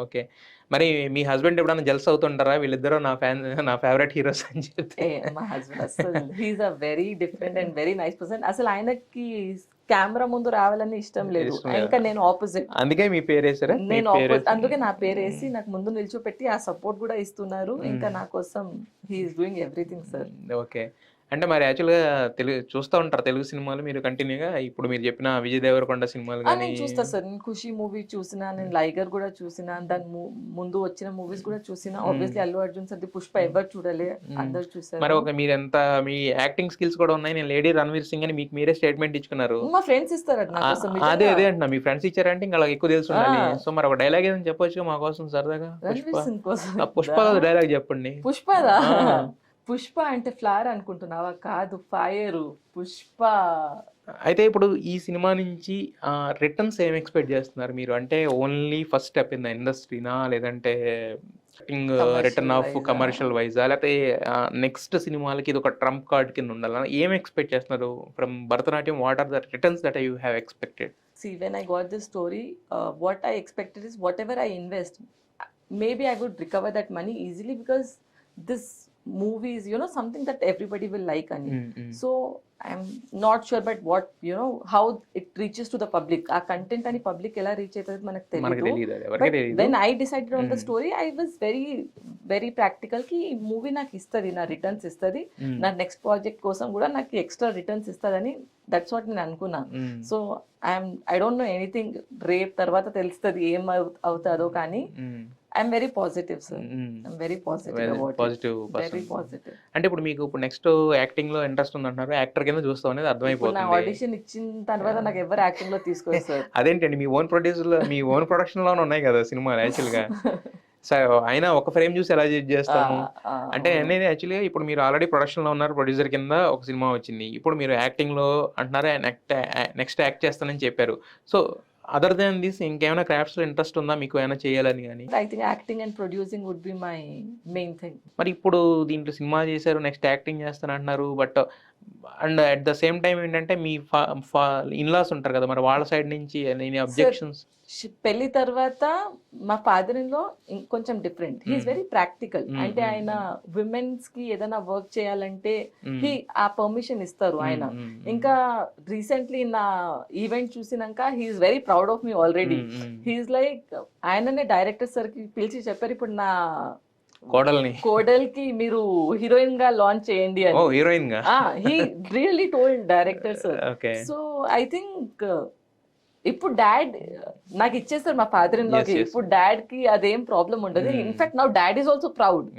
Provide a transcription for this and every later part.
Okay. మరి మీ husband ఎప్పుడైనా jealous అవుతుంటారా? వీళ్ళిద్దరూ నా ఫేవరెట్ హీరోస్ అని చెప్తే? మా హస్బెండ్ అస్సలు he's a very different and very nice person. అసలు ఆయనకి కెమెరా ముందు రావాలని ఇష్టం లేదు. ఇష్టం లేదా? ఇంకా నేను ఆపోజిట్. అందుకే మీ పేరేసారా? మీ నేను పేరేసి అందుకే నా పేరేసి నాకు ముందు నిల్చోపెట్టి ఆ సపోర్ట్ కూడా ఇస్తున్నారు. ఇంకా నా కోసం he's doing everything sir. Okay. అంటే మరి యాక్చువల్‌గా చూస్తా ఉంటారా తెలుగు సినిమాలు మీరు కంటిన్యూ‌గా? ఇప్పుడు మీరు చెప్పిన విజయ్ దేవరకొండ సినిమాలు గాని నేను చూస్తా సార్. నేను 'ఖుషి' మూవీ చూసినా, నేను 'లైగర్' కూడా చూసినా, దాని ముందు వచ్చిన మూవీస్ కూడా చూసినా. ఆబ్వియస్లీ అల్లు అర్జున్ సార్‌ది 'పుష్ప' ఎవరు చూడలే, అందరూ మరి చూసారు. మీరెంత మీ యాక్టింగ్ స్కిల్స్ కూడా ఉన్నాయి. నేను 'లేడీ రణ్వీర్ సింగ్' అని మీకు మీరే స్టేట్మెంట్ ఇచ్చుకున్నారు. మా ఫ్రెండ్స్ ఇస్తారట నా కోసం అదే నిజంగా. అంటున్నా. మీ ఫ్రెండ్స్ ఇచ్చారంటే ఇంకా వాళ్ళకి ఎక్కువ తెలిసి ఉండాలి. సో మరి ఒక డైలాగ్ ఏదైనా చెప్పొచ్చుగా మా కోసం సరదాగా? 'రణ్వీర్ సింగ్' కోసం ఆ 'పుష్ప' డైలాగ్ చెప్పండి. 'పుష్పదా'? ఆ! 'పుష్ప' అంటే ఫ్లవర్ అనుకుంటున్నావా? కాదు, ఫైరు 'పుష్ప'. అయితే ఇప్పుడు ఈ సినిమా నుంచి రిటర్న్స్ ఏం ఎక్స్‌పెక్ట్ చేస్తున్నారు మీరు? అంటే only first step in the ఇండస్ట్రీనా? లేదంటే రిటర్న్ కమర్షియల్ ఆఫ్ వైజా? కమర్షియల్ వైజా? లేకపోతే నెక్స్ట్ సినిమాలకి ఇదొక ట్రంప్ కార్డ్ కింద ఉండాలా? ఏం ఎక్స్‌పెక్ట్ చేస్తున్నారు? From Bharatanatyam what are the returns that you have expected? See, when I got this story, what I expected is whatever I invest, maybe I would recover that money easily because this movie is, something that everybody will like. Ani. So I'm not sure, but what, how it reaches to the public. Our content and public ela reach aytadi manaku మనకు teliyadu. తెలీదు అది. ఎవరికీ But తెలీదు. when I decided on the story, I was very, very practical ki ee movie నాకు ఇస్తది, నా returns ఇస్తది, నా నెక్స్ట్ ప్రాజెక్ట్ కోసం కూడా నాకు ఎక్స్ట్రా రిటర్న్స్ ఇస్తదని. దట్స్ వాట్ నేను అనుకున్నా. So I don't know anything. రేపు తర్వాత తెలుస్తుంది ఏం అవుతాదో, కానీ I'm very positive sir. I'm very positive about positive it. Very positive. అంటే ఇప్పుడు మీకు ఇప్పుడు నెక్స్ట్ యాక్టింగ్ లో ఇంట్రెస్ట్ ఉందంటున్నారు. యాక్టర్ కింద చూస్తాం అనేది ఇప్పుడు నా అర్థమైపోతుంది. ఆడిషన్ ఇచ్చిన తర్వాత నాకు ఎవరు యాక్టింగ్ లో తీసుకోలేదు సార్. అదేంటండి మీ ఓన్ మీ ఓన్ ప్రొడక్షన్ లోనే ఉన్నాయి కదా సినిమాలు యాక్చువల్ గా. సో అయినా ఒక ఫ్రేమ్ చూసి ఎలా జడ్జ్ చేస్తాము? అంటే అనేది యాక్చువల్గా ఇప్పుడు మీరు ఆల్రెడీ ప్రొడక్షన్ లో ఉన్నారు, ప్రొడ్యూసర్ కింద ఒక సినిమా వచ్చింది. ఇప్పుడు మీరు యాక్టింగ్ లో అంటున్నారు, నెక్స్ట్ యాక్ట్ చేస్తానని చెప్పారు. సో అదర్ దాన్ దిస్ ఇంకేమైనా క్రాఫ్ట్స్ లో ఇంట్రెస్ట్ ఉందా మీకు ఏమైనా చేయాలని కానీ? I think acting and producing would be my main thing. మరి ఇప్పుడు దీంట్లో సినిమా చేశారు, నెక్స్ట్ యాక్టింగ్ చేస్తాను అంటున్నారు. But and at the same time ఏంటంటే మీ ఇన్లాస్ ఉంటారు కదా, మరి వాళ్ళ సైడ్ నుంచి ఎనీ అబ్జెక్షన్స్? పెళ్లి తర్వాత మా ఫాదర్ ఇన్ లో కొంచెం డిఫరెంట్. He's very practical. అంటే ఆయన విమెన్స్ కి ఏదైనా వర్క్ చేయాలంటే ఆ పర్మిషన్ ఇస్తారు ఆయన. ఇంకా రీసెంట్లీ నా ఈవెంట్ చూసినాక he's very proud of me already. He's like, ఆయననే డైరెక్టర్ సార్ కి పిలిచి చెప్పారు, ఇప్పుడు నా కోడల్కి మీరు హీరోయిన్ గా లాంచ్ చేయండి అని. హీరోయిన్ గా he really told director sir. So I think ఇప్పుడు డాడ్ నాకు ఇచ్చేస్తారు మా ఫాదర్ ఇన్ లాకి. ఇప్పుడు డాడ్ కి అదేం ప్రాబ్లం ఉండదు. In fact now dad is also proud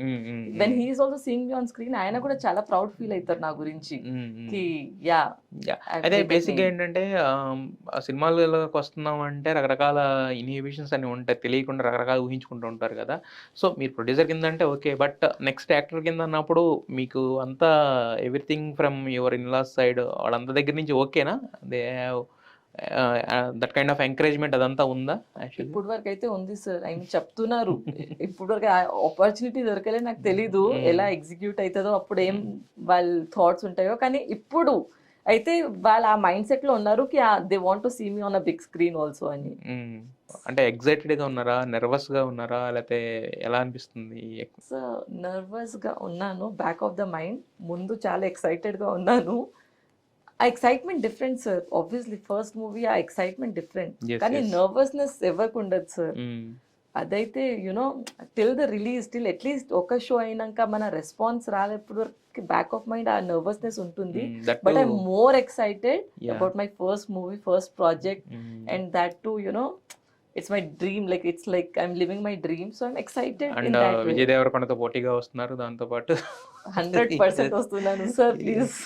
when he is also seeing me on screen. ఆయన కూడా చాలా ప్రౌడ్ ఫీల్ అవుతారు నా గురించి. అదే బేసిక్ గా ఏంటంటే సినిమాలలోకి వస్తున్నాం అంటే రకరకాల ఇన్హిబిషన్స్ అని ఉంటాయి, తెలియకుండా రకరకాల ఊహించుకుంటూ ఉంటారు కదా. సో మీరు ప్రొడ్యూసర్ కింద అంటే ఓకే, బట్ నెక్స్ట్ యాక్టర్ కింద అన్నప్పుడు మీకు అంతా everything from your in laws side వాళ్ళంత దగ్గర నుంచి ఓకేనా? They have that kind of encouragement అదంతా ఉందా? ఇప్పుడు వరకు అయితే ఉంది సార్. ఆయన చెప్తున్నారు. ఇప్పుడు వరకు ఆపర్చునిటీ దొరకలే, నాకు తెలీదు ఎలా ఎగ్జిక్యూట్ అవుతుందో, అప్పుడు ఏం వాళ్ళ థాట్స్ ఉంటాయో. కానీ ఇప్పుడు అయితే వాళ్ళు ఆ మైండ్ సెట్ లో ఉన్నారు కి they want to see me on a big screen also అని. అంటే ఎక్సైటెడ్ గా ఉన్నారా, నర్వస్ గా ఉన్నారా, లేకపోతే ఎలా అనిపిస్తుంది? సో నర్వస్ గా ఉన్నాను, బ్యాక్ ఆఫ్ ద మైండ్. ముందు చాలా ఎక్సైటెడ్ గా ఉన్నాను. ఆ excitement different sir. Obviously first movie ఆ ఎక్సైట్మెంట్ డిఫరెంట్, కానీ నర్వస్నెస్ ఎవరికి ఉండదు సార్. అదైతే till the release, till at least ఒక షో అయినాక మన రెస్పాన్స్ రాలేప్పుడు బ్యాక్ ఆఫ్ మైండ్ ఆ నర్వస్నెస్ ఉంటుంది. But I'm more excited about my first movie, first project. And that to it's my dream, like it's like I'm living my dream, so I'm excited in that way. Vijay దేవరకొండతో పోటీగా వస్తున్నారు, దాంతో పాటు 100% వస్తున్నాను sir, please.